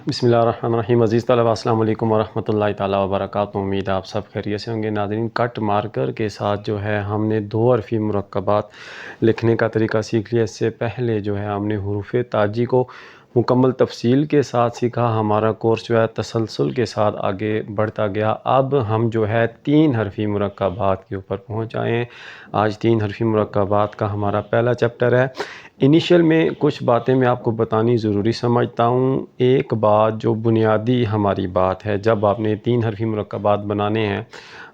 بسم اللہ الرحمن الرحیم۔ عزیز طلبہ السلام علیکم ورحمۃ اللہ تعالیٰ وبرکاتہ۔ امید آپ سب خیریت سے ہوں گے۔ ناظرین، کٹ مارکر کے ساتھ جو ہے ہم نے دو حرفی مرکبات لکھنے کا طریقہ سیکھ لیا۔ اس سے پہلے جو ہے ہم نے حروف تاجی کو مکمل تفصیل کے ساتھ سیکھا۔ ہمارا کورس جو ہے تسلسل کے ساتھ آگے بڑھتا گیا۔ اب ہم جو ہے 3 حرفی مرکبات کے اوپر پہنچ آئے ہیں۔ آج 3 حرفی مرکبات کا ہمارا پہلا چیپٹر ہے۔ انیشل میں کچھ باتیں میں آپ کو بتانی ضروری سمجھتا ہوں۔ ایک بات جو بنیادی ہماری بات ہے، جب آپ نے 3 حرفی مرکبات بنانے ہیں،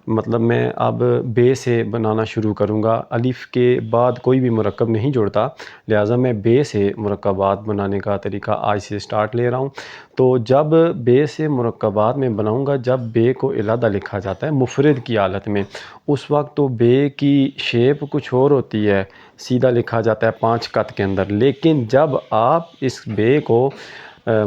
مطلب میں اب بے سے بنانا شروع کروں گا۔ الف کے بعد کوئی بھی مرکب نہیں جوڑتا، لہٰذا میں بے سے مرکبات بنانے کا طریقہ آج سے سٹارٹ لے رہا ہوں۔ تو جب بے سے مرکبات میں بناؤں گا، جب بے کو علیحدہ لکھا جاتا ہے مفرد کی حالت میں، اس وقت تو بے کی شیپ کچھ اور ہوتی ہے، سیدھا لکھا جاتا ہے 5 قط کے اندر۔ لیکن جب آپ اس بے کو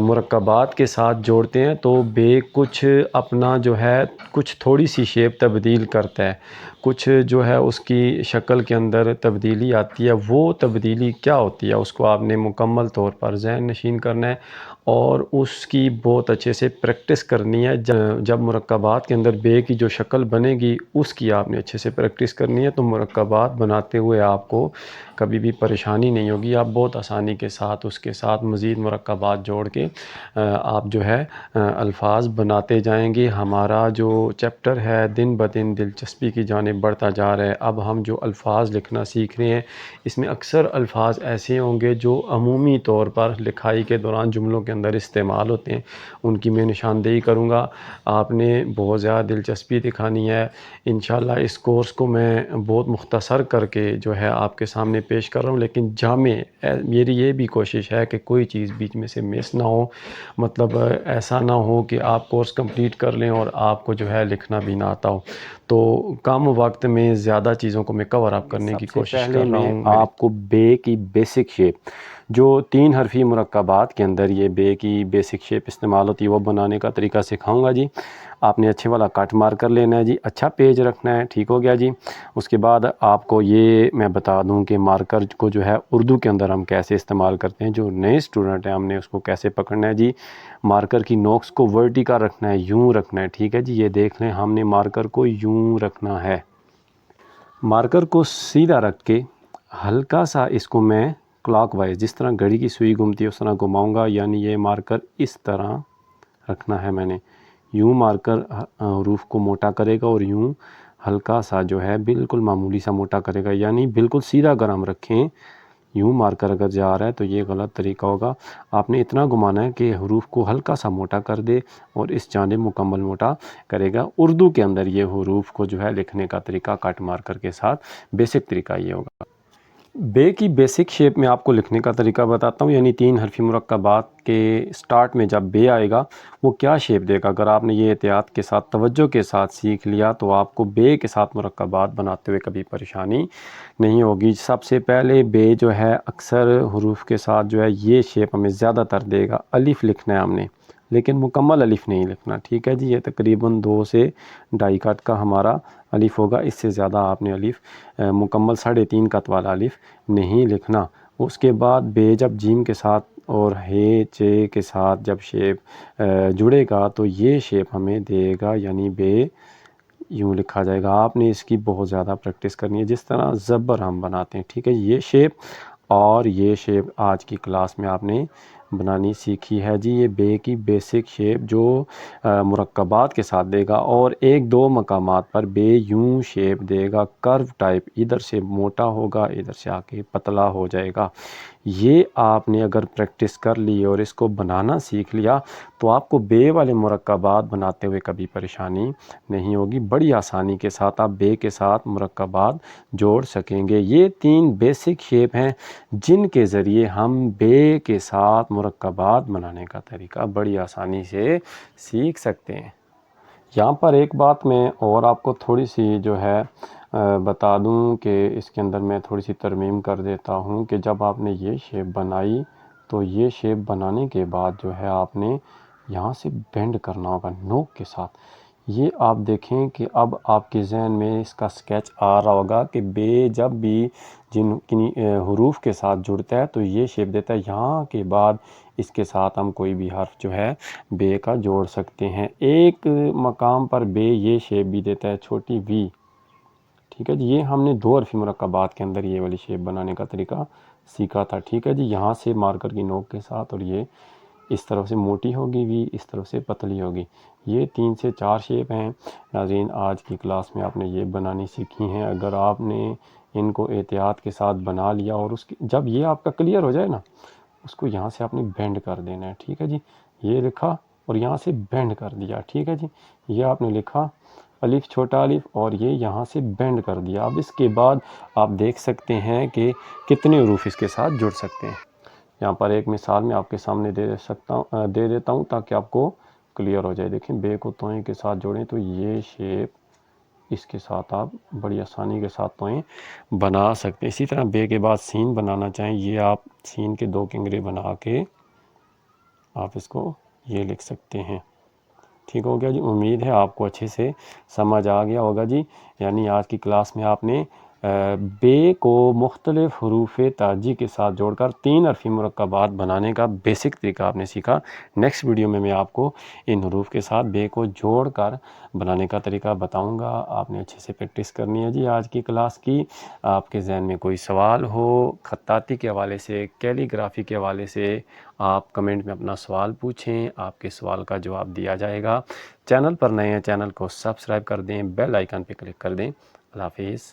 مرکبات کے ساتھ جوڑتے ہیں تو بے کچھ اپنا جو ہے کچھ تھوڑی سی شیپ تبدیل کرتا ہے، کچھ جو ہے اس کی شکل کے اندر تبدیلی آتی ہے۔ وہ تبدیلی کیا ہوتی ہے، اس کو آپ نے مکمل طور پر ذہن نشین کرنا ہے اور اس کی بہت اچھے سے پریکٹس کرنی ہے۔ جب مرکبات کے اندر بے کی جو شکل بنے گی، اس کی آپ نے اچھے سے پریکٹس کرنی ہے، تو مرکبات بناتے ہوئے آپ کو کبھی بھی پریشانی نہیں ہوگی۔ آپ بہت آسانی کے ساتھ اس کے ساتھ مزید مرکبات جوڑ کے آپ جو ہے الفاظ بناتے جائیں گے۔ ہمارا جو چیپٹر ہے دن بدن دلچسپی کی جانب بڑھتا جا رہا ہے۔ اب ہم جو الفاظ لکھنا سیکھ رہے ہیں، اس میں اکثر الفاظ ایسے ہوں گے جو عمومی طور پر لکھائی کے دوران جملوں کے اندر استعمال ہوتے ہیں، ان کی میں نشاندہی کروں گا۔ آپ نے بہت زیادہ دلچسپی دکھانی ہے۔ انشاءاللہ اس کورس کو میں بہت مختصر کر کے جو ہے آپ کے سامنے پیش کر رہا ہوں، لیکن جامع میری یہ بھی کوشش ہے کہ کوئی چیز بیچ میں سے مس نہ ہو، مطلب ایسا نہ ہو کہ آپ کورس کمپلیٹ کر لیں اور آپ کو جو ہے لکھنا بھی نہ آتا ہو۔ تو کم وقت میں زیادہ چیزوں کو میں کور اپ کرنے کی کوشش کر رہا ہوں۔ آپ کو بے کی بیسک شیپ جو 3 حرفی مرکبات کے اندر یہ بے کی بیسک شیپ استعمال ہوتی ہے، وہ بنانے کا طریقہ سکھاؤں گا جی۔ آپ نے اچھے والا کٹ مارک کر لینا ہے جی، اچھا پیج رکھنا ہے، ٹھیک ہو گیا جی۔ اس کے بعد آپ کو یہ میں بتا دوں کہ مارکر کو جو ہے اردو کے اندر ہم کیسے استعمال کرتے ہیں۔ جو نئے اسٹوڈنٹ ہیں، ہم نے اس کو کیسے پکڑنا ہے جی۔ مارکر کی نوکس کو ورٹیکل رکھنا ہے، یوں رکھنا ہے، ٹھیک ہے جی۔ یہ دیکھ لیں، ہم نے مارکر کو یوں رکھنا ہے۔ مارکر کو سیدھا رکھ کے ہلکا سا اس کو میں کلاک وائز، جس طرح گھڑی کی سوئی گھومتی ہے اس طرح گھماؤں گا، یعنی یہ مارکر اس طرح رکھنا ہے میں نے۔ یوں مارکر حروف کو موٹا کرے گا اور یوں ہلکا سا جو ہے بالکل معمولی سا موٹا کرے گا، یعنی بالکل سیدھا اگر ہم رکھیں، یوں مارکر اگر جا رہا ہے تو یہ غلط طریقہ ہوگا۔ آپ نے اتنا گھمانا ہے کہ حروف کو ہلکا سا موٹا کر دے اور اس جانب مکمل موٹا کرے گا۔ اردو کے اندر یہ حروف کو جو ہے لکھنے کا طریقہ کٹ مارکر کے ساتھ بیسک طریقہ یہ ہوگا۔ بے کی بیسک شیپ میں آپ کو لکھنے کا طریقہ بتاتا ہوں، یعنی 3 حرفی مرکبات کے سٹارٹ میں جب بے آئے گا وہ کیا شیپ دے گا۔ اگر آپ نے یہ احتیاط کے ساتھ توجہ کے ساتھ سیکھ لیا تو آپ کو بے کے ساتھ مرکبات بناتے ہوئے کبھی پریشانی نہیں ہوگی۔ سب سے پہلے بے جو ہے اکثر حروف کے ساتھ جو ہے یہ شیپ ہمیں زیادہ تر دے گا۔ الف لکھنا ہے ہم نے، لیکن مکمل الف نہیں لکھنا، ٹھیک ہے جی۔ یہ تقریباً 2 سے 2.5 قط کا ہمارا الف ہوگا، اس سے زیادہ آپ نے الف مکمل 3.5 قط والا الف نہیں لکھنا۔ اس کے بعد بے جب جیم کے ساتھ اور ہے چے کے ساتھ جب شیپ جڑے گا تو یہ شیپ ہمیں دے گا، یعنی بے یوں لکھا جائے گا۔ آپ نے اس کی بہت زیادہ پریکٹس کرنی ہے، جس طرح زبر ہم بناتے ہیں، ٹھیک ہے۔ یہ شیپ اور یہ شیپ آج کی کلاس میں آپ نے بنانی سیکھی ہے جی۔ یہ بے کی بیسک شیپ جو مرکبات کے ساتھ دے گا، اور 1-2 مقامات پر بے یوں شیپ دے گا، کرو ٹائپ، ادھر سے موٹا ہوگا، ادھر سے آ کے پتلا ہو جائے گا۔ یہ آپ نے اگر پریکٹس کر لی اور اس کو بنانا سیکھ لیا تو آپ کو بے والے مرکبات بناتے ہوئے کبھی پریشانی نہیں ہوگی۔ بڑی آسانی کے ساتھ آپ بے کے ساتھ مرکبات جوڑ سکیں گے۔ یہ 3 بیسک شیپ ہیں جن کے ذریعے ہم بے کے ساتھ مرکبات بنانے کا طریقہ بڑی آسانی سے سیکھ سکتے ہیں۔ یہاں پر ایک بات میں اور آپ کو تھوڑی سی جو ہے بتا دوں کہ اس کے اندر میں تھوڑی سی ترمیم کر دیتا ہوں کہ جب آپ نے یہ شیپ بنائی تو یہ شیپ بنانے کے بعد جو ہے آپ نے یہاں سے بینڈ کرنا ہوگا نوک کے ساتھ۔ یہ آپ دیکھیں کہ اب آپ کے ذہن میں اس کا سکیچ آ رہا ہوگا کہ بے جب بھی جن حروف کے ساتھ جڑتا ہے تو یہ شیپ دیتا ہے۔ یہاں کے بعد اس کے ساتھ ہم کوئی بھی حرف جو ہے بے کا جوڑ سکتے ہیں۔ ایک مقام پر بے یہ شیپ بھی دیتا ہے چھوٹی وی، ٹھیک ہے جی۔ یہ ہم نے 2 حرفی مرکبات کے اندر یہ والی شیپ بنانے کا طریقہ سیکھا تھا، ٹھیک ہے جی۔ یہاں سے مارکر کی نوک کے ساتھ، اور یہ اس طرف سے موٹی ہوگی وی، اس طرف سے پتلی ہوگی۔ یہ 3 سے 4 شیپ ہیں ناظرین، آج کی کلاس میں آپ نے یہ بنانی سیکھی ہیں۔ اگر آپ نے ان کو احتیاط کے ساتھ بنا لیا، اور جب یہ آپ کا کلیئر ہو جائے نا، اس کو یہاں سے آپ نے بینڈ کر دینا ہے، ٹھیک ہے جی۔ یہ لکھا اور یہاں سے بینڈ کر دیا، ٹھیک ہے جی۔ یہ آپ نے لکھا الف چھوٹا الف، اور یہ یہاں سے بینڈ کر دیا۔ اب اس کے بعد آپ دیکھ سکتے ہیں کہ کتنے حروف اس کے ساتھ جڑ سکتے ہیں۔ یہاں پر ایک مثال میں آپ کے سامنے دے دیتا ہوں تاکہ آپ کو کلیئر ہو جائے۔ دیکھیں بے کو توئیں کے ساتھ جوڑیں تو یہ شیپ اس کے ساتھ آپ بڑی آسانی کے ساتھ توئیں بنا سکتے ہیں۔ اسی طرح بے کے بعد سین بنانا چاہیں، یہ آپ سین کے 2 کنگرے بنا کے آپ اس کو یہ لکھ سکتے ہیں، ٹھیک ہو گیا جی۔ امید ہے آپ کو اچھے سے سمجھ آ گیا ہوگا جی۔ یعنی آج کی کلاس میں آپ نے بے کو مختلف حروف تہجی کے ساتھ جوڑ کر 3 حرفی مرکبات بنانے کا بیسک طریقہ آپ نے سیکھا۔ نیکسٹ ویڈیو میں آپ کو ان حروف کے ساتھ بے کو جوڑ کر بنانے کا طریقہ بتاؤں گا۔ آپ نے اچھے سے پریکٹس کرنی ہے جی آج کی کلاس کی۔ آپ کے ذہن میں کوئی سوال ہو خطاطی کے حوالے سے، کیلی گرافی کے حوالے سے، آپ کمنٹ میں اپنا سوال پوچھیں، آپ کے سوال کا جواب دیا جائے گا۔ چینل پر نئے ہیں، چینل کو سبسکرائب کر دیں، بیل آئیکن پہ کلک کر دیں۔ اللہ حافظ۔